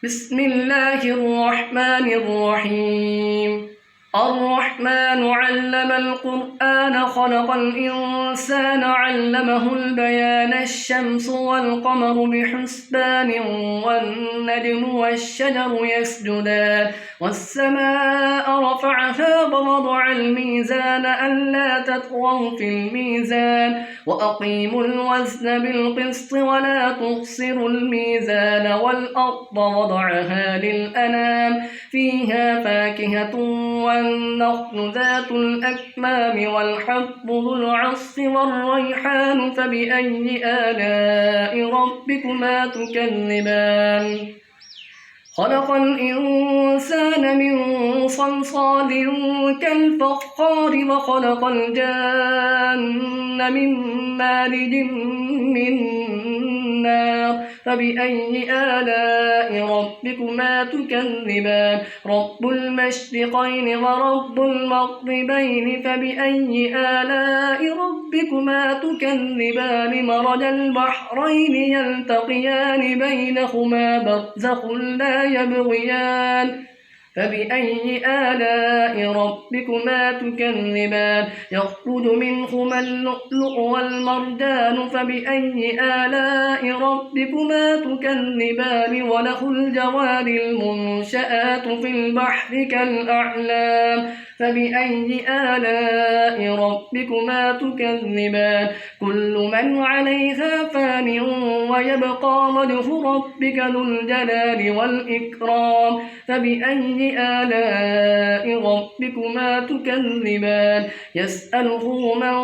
بسم الله الرحمن الرحيم الرحمن علم القرآن خلق الإنسان علمه البيان الشمس والقمر بحسبان والنجم والشجر يسجدان والسماء رفعها ووضع الميزان ألا تطغوا في الميزان وأقيموا الوزن بالقسط ولا تخسروا الميزان والأرض وضعها للأنام فيها فاكهة والنخل ذات الأكمام والحب ذو العصف والريحان فبأي آلاء ربكما تكذبان خلق الإنسان من صلصال كالفخار وخلق الجان من مارج من نار فبأي آلاء ربكما تكذبان رب المشرقين ورب المغربين فبأي آلاء ربكما تكذبان مرج البحرين يلتقيان بينهما برزخ لا يبغيان فبأي آلاء ربكما تكذبان يخرج منهما اللؤلؤ والمرجان فبأي آلاء ربكما تكذبان وله الجوار المنشآت في البحر كالأعلام فبأي آلاء ربكما تكذبان كل من عليها فان ويبقى وجه ربك ذو الجلال والإكرام فبأي آلاء ربكما تكذبان يسأله من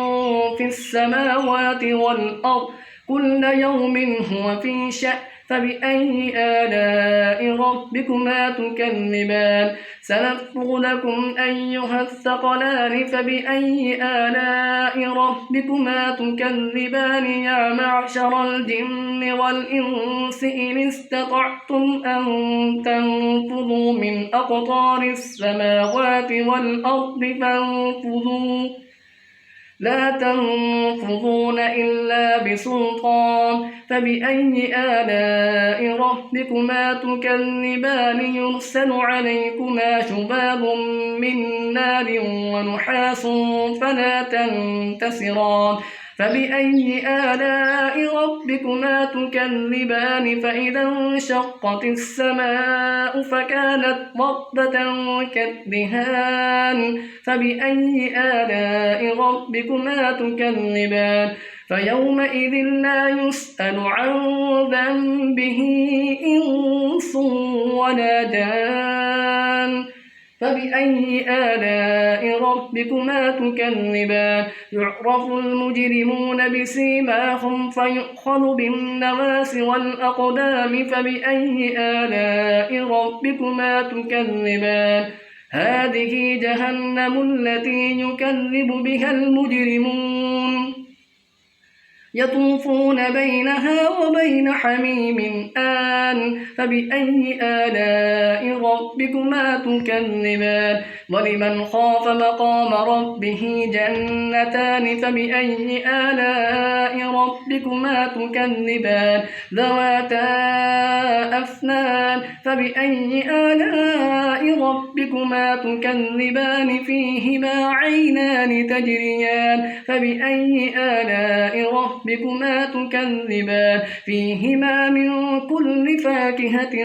في السماوات والأرض كل يوم هو في شأن فبأي آلاء ربكما تكذبان سنفرغ لكم أيها الثقلان فبأي آلاء ربكما تكذبان يا معشر الجن والإنس إن استطعتم أن تنفذوا من أقطار السماوات والأرض فانفذوا لا تنفذون إلا بسلطان فبأي آلاء ربكما تكذبان يرسل عليكما شباب من نار ونحاس فلا تنتصران فبأي آلاء ربكما تكذبان فإذا انشقت السماء فكانت وردة كالدهان فبأي آلاء ربكما تكذبان فيومئذ لا يسأل عن ذنبه إنس ولا جان فبأي آلاء ربكما تكذبان يعرف المجرمون بسيماهم فيؤخذ بالنواصي والأقدام فبأي آلاء ربكما تكذبان هذه جهنم التي يكذب بها المجرمون يطوفون بينها وبين حميم آن فبأي آلاء ربكما تكذبان ولمن خاف مقام ربه جنتان فبأي آلاء ربكما تكذبان ذواتا أفنان فبأي آلاء ربكما تكذبان فيهما عينان تجريان فبأي آلاء ربكما تكذبان فيهما من كل فاكهة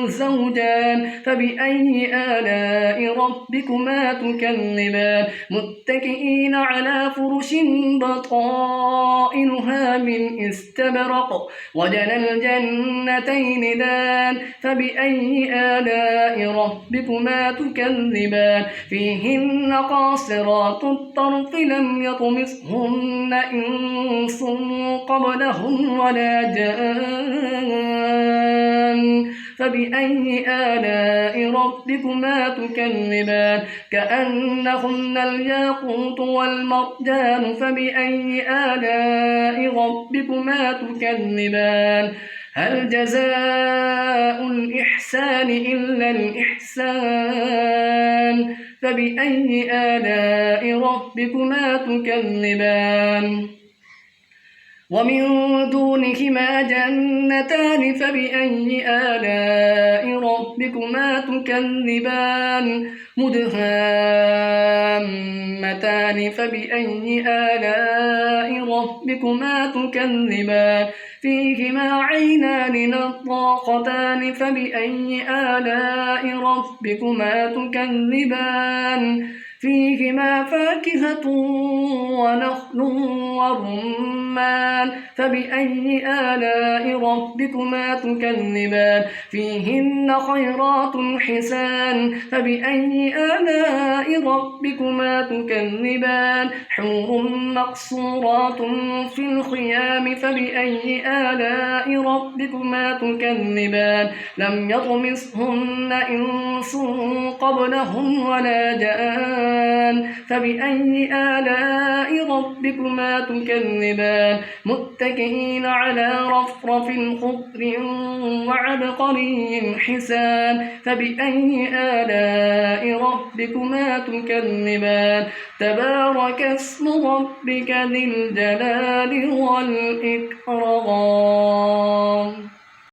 زوجان فبأي آلاء ربكما تكذبان متكئين على فرش بطائنها من استبرق وجنى الجنتين دان فبأي آلاء ربكما تكذبان فيهن قاصرات الطرف لم يطمثهن إنس قبلهم ولا جان فبأي آلاء ربكما تكذبان كأنهن الياقوت والمرجان فبأي آلاء ربكما تكذبان هل جزاء الإحسان إلا الإحسان فبأي آلاء ربكما تكذبان ومن دونهما جنتان فبأي آلاء ربكما تكذبان مدهامتان فبأي آلاء ربكما تكذبان فيهما عينان نضاختان فبأي آلاء ربكما تكذبان فيهما فاكهة ونخل ورمان فبأي آلاء ربكما تكذبان فيهن خيرات حسان فبأي آلاء ربكما تكذبان حور مقصورات في الخيام فبأي آلاء ربكما تكذبان لم يطمثهن إنس قبلهم ولا جان فبأي آلاء ربكما تكذبان متكئين على رفرف خضر وعبقري حسان فبأي آلاء ربكما تكذبان تبارك اسم ربك ذي الجلال والإكرام.